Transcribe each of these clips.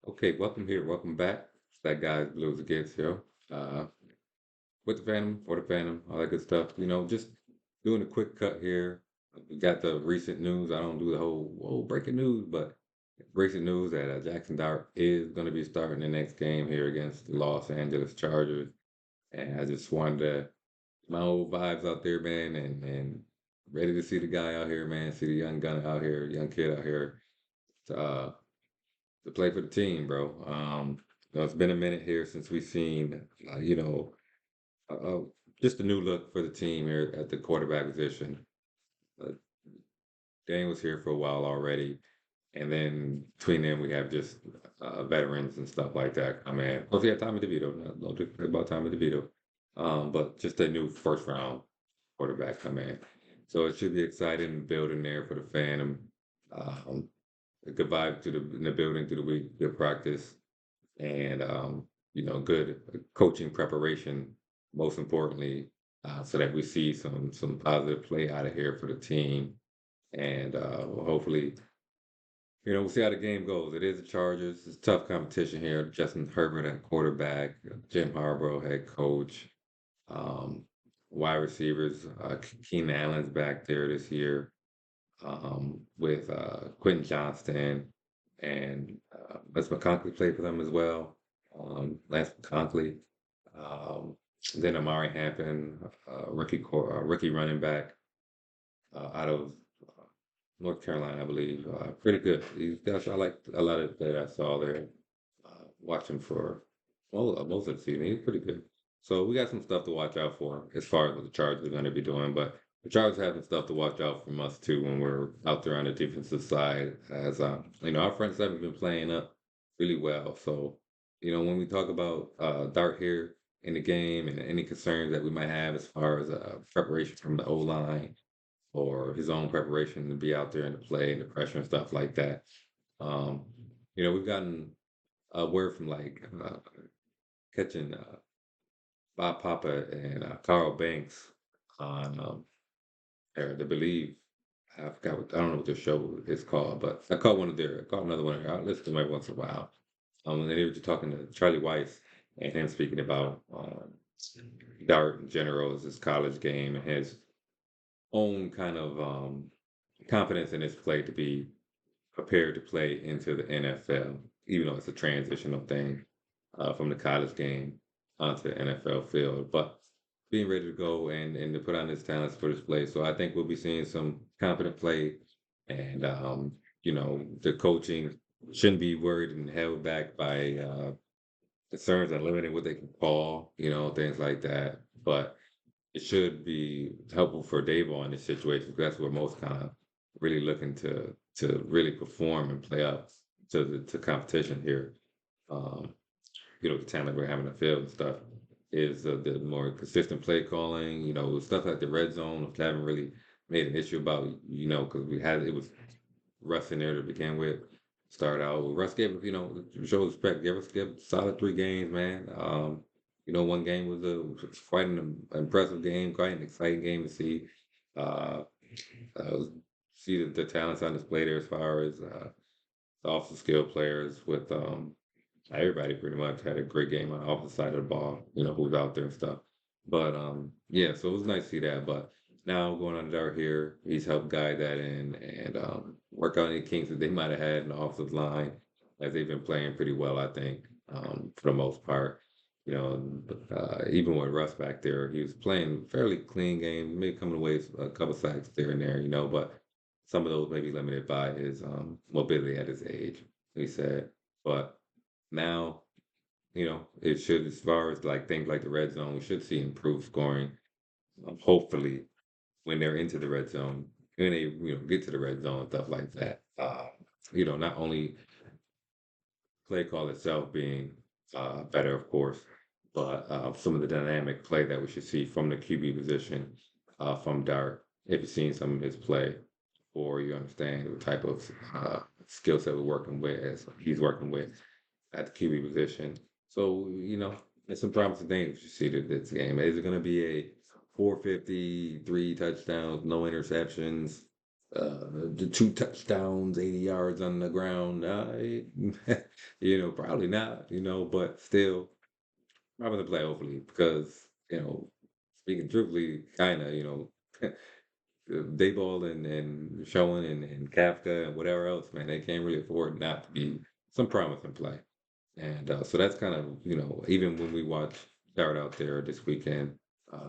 Okay, welcome here. Welcome back. It's that guy's Blues Against Hill. Uh, with the Phantom, for the Phantom, all that good stuff. Just doing a quick cut here. We got the recent news. I don't do the whole breaking news, but recent news that Jaxson Dart is going to be starting the next game here against the Los Angeles Chargers. And I just wanted to my old vibes out there, man, and ready to see the guy out here, man. See the young gun out here, young kid out here. Uh, to play for the team, bro. It's been a minute here since we've seen, uh, uh, just a new look for the team here at the quarterback position. Uh, Dane was here for a while already, and then between them we have just veterans and stuff like that come in. Plus, we had Tommy DeVito. No different about Tommy DeVito, but just a new first round quarterback come in. So it should be exciting building there for the Phantom. Um, a good vibe in the building through the week, good practice and good coaching preparation. Most importantly, so that we see some positive play out of here for the team, and hopefully, we'll see how the game goes. It is the Chargers. It's tough competition here. Justin Herbert at quarterback, Jim Harbaugh head coach, um, wide receivers. Keenan Allen's back there this year with Quentin Johnston and Les McConkey played for them as well. Lance McConkey. Um, then Amari Hampton, rookie running back out of uh, North Carolina, I believe. Pretty good. These guys, I like a lot of that I saw there. Watching for most of the season, he's pretty good. So we got some stuff to watch out for as far as what the Chargers are going to be doing. But the Chargers have some stuff to watch out from us too when we're out there on the defensive side. As our front seven been playing up really well. So when we talk about Dart here in the game and any concerns that we might have as far as preparation from the O line or his own preparation to be out there in the play and the pressure and stuff like that. Um, we've gotten a word from like catching Bob Papa and Carl Banks on I believe I forgot I don't know what their show is called, but I caught another one. I listen to them every once in a while. And they were just talking to Charlie Weiss and him speaking about Dart in general as his college game and his own kind of confidence in his play to be prepared to play into the NFL, even though it's a transitional thing from the college game onto the NFL field. But being ready to go and to put on his talents for display. So I think we'll be seeing some confident play, and the coaching shouldn't be worried and held back by concerns on limiting what they can call, things like that. But it should be helpful for Daboll in this situation because that's where most kind of really looking to really perform and play up to competition here. Um, the talent we're having in the field and stuff is the more consistent play calling. Stuff like the red zone, which I haven't really made an issue about. Because it was Russ in there to begin with. Start out, Russ gave show respect. Give solid 3 games, man. One game was quite an impressive game, quite an exciting game to see. Uh, see the talents on display there as far as the offensive skill players with everybody pretty much had a great game on the opposite side of the ball, who's out there and stuff. But yeah, so it was nice to see that. But now going on Dart here, he's helped guide that in and work out any kinks that they might have had in the offensive line as they've been playing pretty well, I think, for the most part. Even with Russ back there, he was playing fairly clean game, maybe coming away with a couple sacks there and there, but some of those may be limited by his mobility at his age, he said. But now, it should, as far as like things like the red zone, we should see improved scoring. Hopefully, when they're into the red zone, when they get to the red zone and stuff like that. Not only play call itself being better, of course, but some of the dynamic play that we should see from the QB position from Dart. If you've seen some of his play, or you understand the type of skill set we're working with, as he's working with at the QB position. So, there's some promising things you see that this game. Is it going to be a 453 touchdowns, no interceptions, the 2 touchdowns, 80 yards on the ground. Probably not. But still, I'm gonna play hopefully because speaking truthfully, kind of Dayball and Showing and Kafka and whatever else, man, they can't really afford not to be some promising play. And so that's kind of, even when we watch Dart out there this weekend,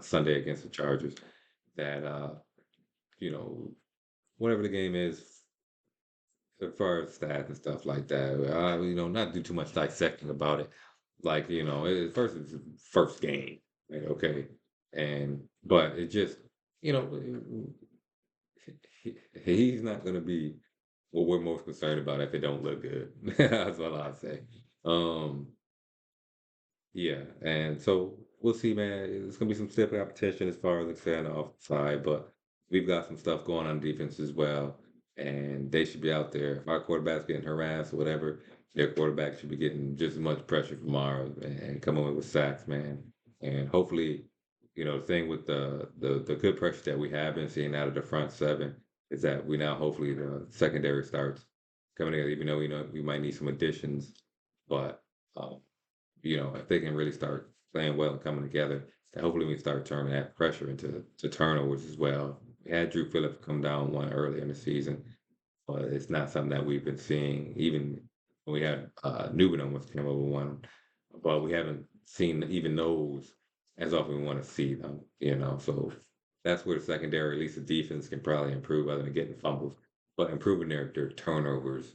Sunday against the Chargers, that, you know, whatever the game is, as far as stats and stuff like that, not do too much dissecting about it. Like, first it's the first game, right? Okay. But it just, you know, he's not going to be what we're most concerned about if it don't look good. That's all I'll say. Um, yeah, and so we'll see, man. It's gonna be some stiff competition as far as like say on the offensive side, but we've got some stuff going on defense as well, and they should be out there. If our quarterback's getting harassed or whatever, their quarterback should be getting just as much pressure from ours and coming away with sacks, man. And hopefully, the thing with the good pressure that we have been seeing out of the front seven is that we now hopefully the secondary starts coming together, even though we know we might need some additions, but. Um, if they can really start playing well and coming together, then hopefully we start turning that pressure into turnovers as well. We had Drew Phillips come down one early in the season, but it's not something that we've been seeing. Even when we had Newman almost came over one, but we haven't seen even those as often we want to see them. So that's where the secondary, at least the defense, can probably improve other than getting fumbles, but improving their turnovers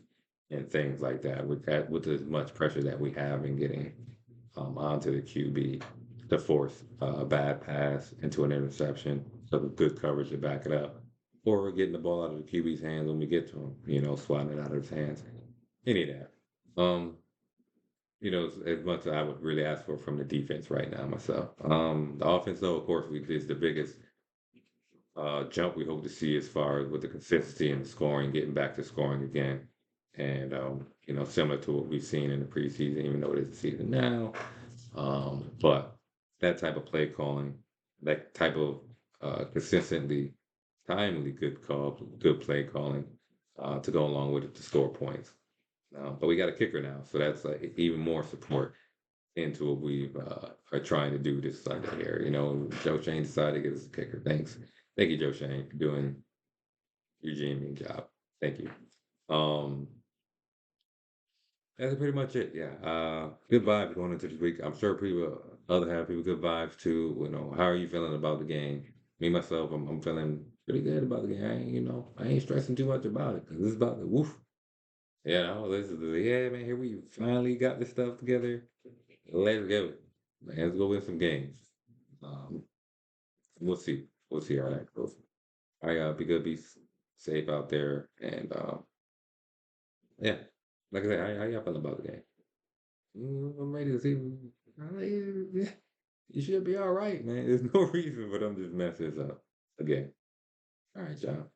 and things like that with as much pressure that we have in getting onto the QB to force a bad pass into an interception, so the good coverage to back it up, or getting the ball out of the QB's hands when we get to him, swatting it out of his hands. Any of that. As much as I would really ask for from the defense right now myself. The offense, though, of course, is the biggest jump we hope to see as far as with the consistency and scoring, getting back to scoring again. And, similar to what we've seen in the preseason, even though it is the season now. But that type of play calling, that type of consistently, timely good play calling to go along with it to score points. But we got a kicker now, so that's even more support into what we are trying to do this Sunday here. Joe Shane decided to give us a kicker. Thanks. Thank you, Joe Shane, for doing your GMing job. Thank you. Um, that's pretty much it. Yeah. Good vibes going into this week. I'm sure other have people good vibes too. How are you feeling about the game? Me myself, I'm feeling pretty good about the game. I ain't stressing too much about it because it's about the woof. This is yeah, man. Here we finally got this stuff together. Let's go. Let's go win some games. Um, we'll see. We'll see how that goes. All right, be good, safe out there, and yeah. Like I said, how y'all feeling about the game? I'm ready to see. Yeah, you should be all right, man. There's no reason for them to just mess this up again. All right, y'all.